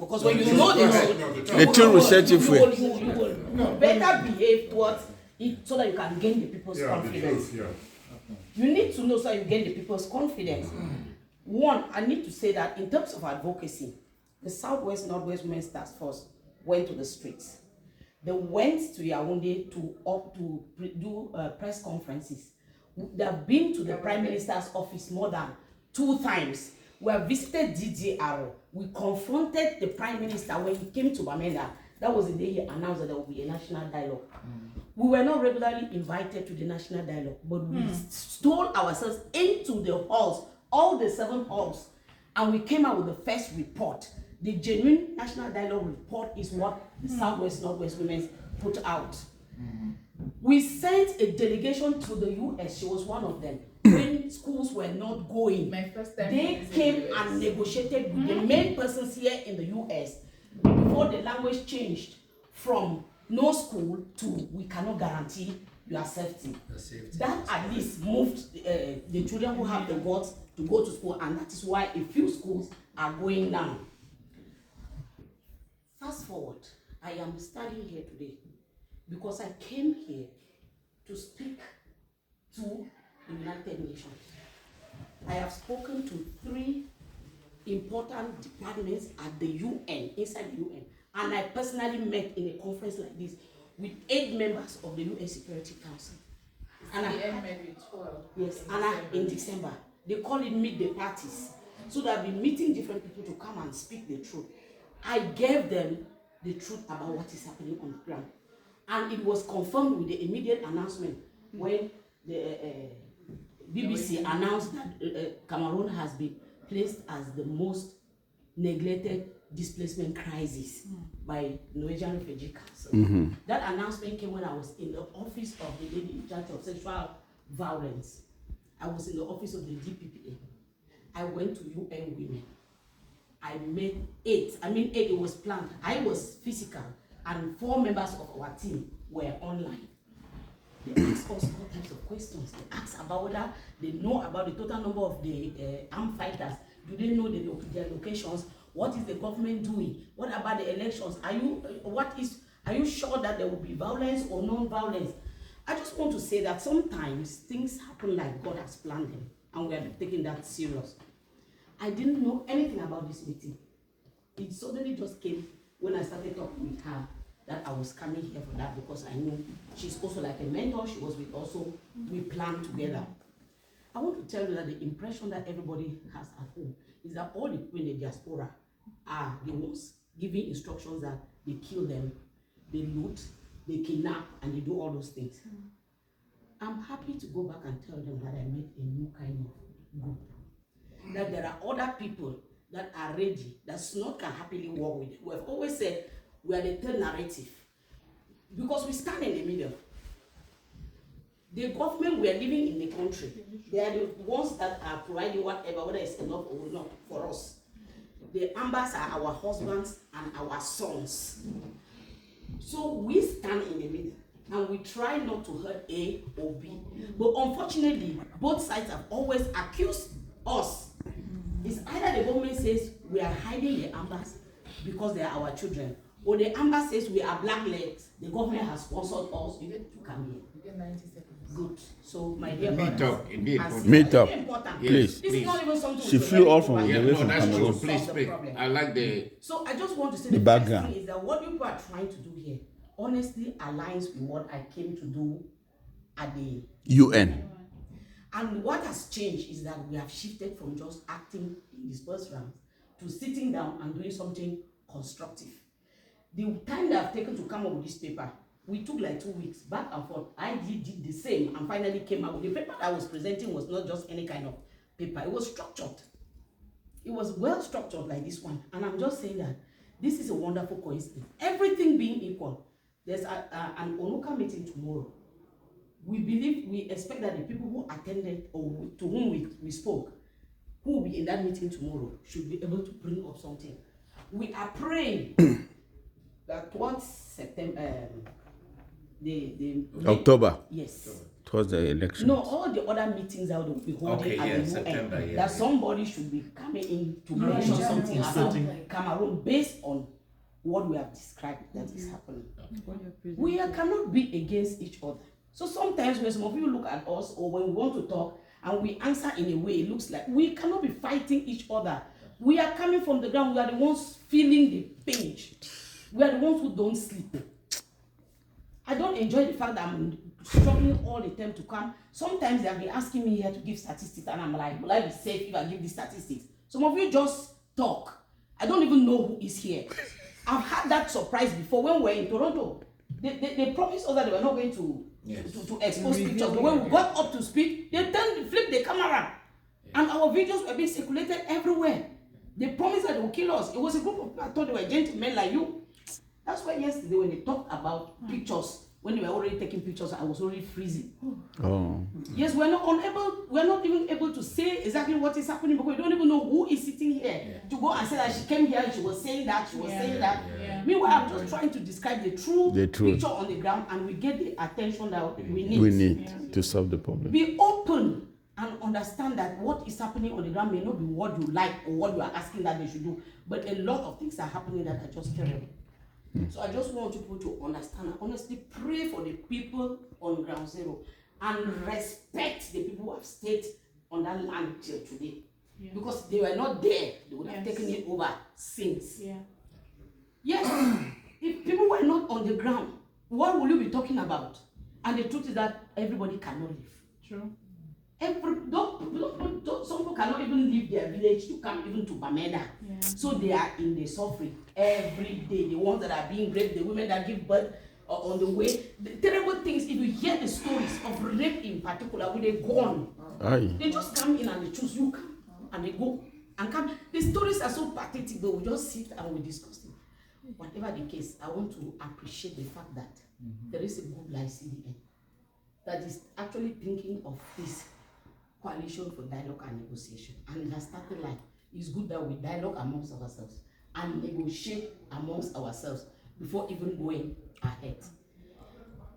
Because when you know the truth, the truth will set you free. You will better behave towards it so that you can gain the people's confidence. You need to know so you gain the people's confidence. One, I need to say that in terms of advocacy, the Southwest Northwest Women's Task Force went to the streets. They went to Yaoundé to do press conferences. They have been to the Prime Minister's office more than 2 times. We have visited DDR. We confronted the Prime Minister when he came to Bamenda. That was the day he announced that there would be a national dialogue. We were not regularly invited to the national dialogue, but we stole ourselves into the halls, all the 7 halls, and we came out with the first report. The genuine national dialogue report is what the Southwest Northwest Women put out. We sent a delegation to the US. She was one of them. When schools were not going, they came and negotiated with the main persons here in the US before the language changed from no school to we cannot guarantee your safety. That at least moved the children who have the guts to go to school, and that is why a few schools are going down. Fast forward, I am standing here today because I came here to speak to the United Nations. I have spoken to 3 important departments at the UN, inside the UN, and I personally met in a conference like this with 8 members of the UN Security Council. And in December, they call it Meet the Parties. So they'll be meeting different people to come and speak the truth. I gave them the truth about what is happening on the ground. And it was confirmed with the immediate announcement when the BBC announced that Cameroon has been placed as the most neglected displacement crisis by Norwegian Refugee Council. That announcement came when I was in the office of the lady in charge of sexual violence. I was in the office of the DPPA. I went to UN Women. I met 8. It was planned. I was physical, and 4 members of our team were online. They asked us all types of questions. They asked about whether they know about the total number of the armed fighters. Do they know their locations? What is the government doing? What about the elections? Are you sure that there will be violence or non-violence? I just want to say that sometimes things happen like God has planned them, and we are taking that serious. I didn't know anything about this meeting. It suddenly just came when I started talking with her that I was coming here for that, because I knew she's also like a mentor. She was with also, we planned together. I want to tell you that the impression that everybody has at home is that all the people in the diaspora are the ones giving instructions that they kill them, they loot, they kidnap, and they do all those things. I'm happy to go back and tell them that I met a new kind of group. That there are other people that are ready, that SNOT can happily work with. We have always said we are the third narrative because we stand in the middle. The government, we are living in the country. They are the ones that are providing whatever, whether it's enough or not for us. The ambas are our husbands and our sons. So we stand in the middle and we try not to hurt A or B. But unfortunately, both sides have always accused us. It's either the government says we are hiding the ambas because they are our children, or the amber says we are black legs. The government has sponsored us. You get to come here. You get 90 seconds. Good. So, my dear meet up, please. This is not even something she flew all from away from Cameroon. Please. I like the. So I just want to say the background is that what people are trying to do here honestly aligns with what I came to do at the UN. And what has changed is that we have shifted from just acting in dispersed rounds to sitting down and doing something constructive. The time that I've taken to come up with this paper, we took like 2 weeks back and forth. I did the same and finally came up with the paper that I was presenting was not just any kind of paper. It was structured. It was well structured like this one. And I'm just saying that this is a wonderful coincidence. Everything being equal, there's an Onuka meeting tomorrow. We expect that the people who attended or to whom we spoke, who will be in that meeting tomorrow, should be able to bring up something. We are praying that towards October. Yes. Towards the election. No, all the other meetings that will be holding at the UN, that somebody should be coming in to mention something about Cameroon based on what we have described that is happening. We cannot be against each other. So sometimes when some of you look at us or when we want to talk and we answer in a way, it looks like we cannot be fighting each other. We are coming from the ground. We are the ones feeling the pinch. We are the ones who don't sleep. I don't enjoy the fact that I'm struggling all the time to come. Sometimes they'll be asking me here to give statistics and I'm like, will I be safe if I give these statistics? Some of you just talk. I don't even know who is here. I've had that surprise before when we were in Toronto. They promised us that they were not going to expose pictures. But when we got up to speak, they flipped the camera. And our videos were being circulated everywhere. They promised that they would kill us. It was a group of people. I thought they were gentlemen like you. That's why yesterday when they talked about pictures, when they were already taking pictures, I was already freezing. Oh. Yes, we're not even able to say exactly what is happening because we don't even know who is sitting here to go and say that she came here and she was saying that, saying that. Meanwhile, I'm just trying to describe the true picture on the ground and we get the attention that we need. We need to solve the problem. Be open and understand that what is happening on the ground may not be what you like or what you are asking that they should do, but a lot of things are happening that are just terrible. So I just want people to understand and honestly pray for the people on ground zero and respect the people who have stayed on that land till today. Because they were not there, they would have taken it over since. Yes, if people were not on the ground, what will you be talking about? And the truth is that everybody cannot live. True. Some people cannot even leave their village to come even to Bamenda. So they are in the suffering every day. The ones that are being raped, the women that give birth on the way. The terrible things, if you hear the stories of rape in particular, when they gone, they just come in and they choose you come and they go and come. The stories are so pathetic, but we just sit and we discuss them. Whatever the case, I want to appreciate the fact that there is a good life CDN that is actually thinking of this coalition for dialogue and negotiation, and it has started like it's good that we dialogue amongst ourselves and negotiate amongst ourselves before even going ahead.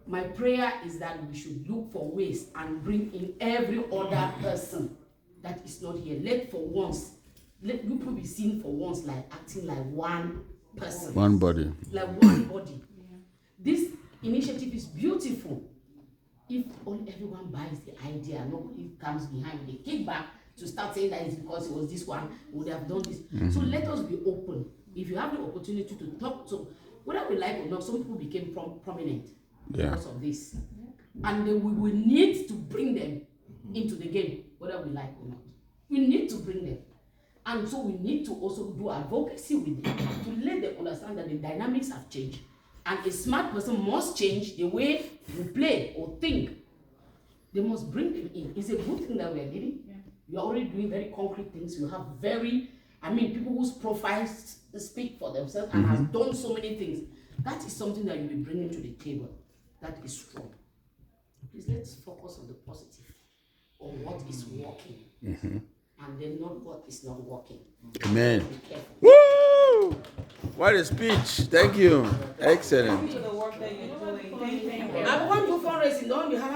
My prayer is that we should look for ways and bring in every other person that is not here. Let you people be seen for once like acting like one person, one body, like one body. This initiative is beautiful. If everyone buys the idea, nobody comes behind with a kickback to start saying that it's because it was this one, would have done this. So let us be open. If you have the opportunity to talk to, whether we like or not, some people became prominent because of this. And then we will need to bring them into the game, whether we like or not. We need to bring them. And so we need to also do advocacy with them to let them understand that the dynamics have changed. And a smart person must change the way you play or think. They must bring them in. It's a good thing that we are doing. You are already doing very concrete things. You have people whose profiles speak for themselves and have done so many things. That is something that you'll be bringing to the table. That is strong. Please let's focus on the positive, on what is working, and then not what is not working. Amen. Woo! What a speech. Thank you. Excellent. Thank you for the work that you're doing. Thank you. I'm going to do fundraising. Don't you have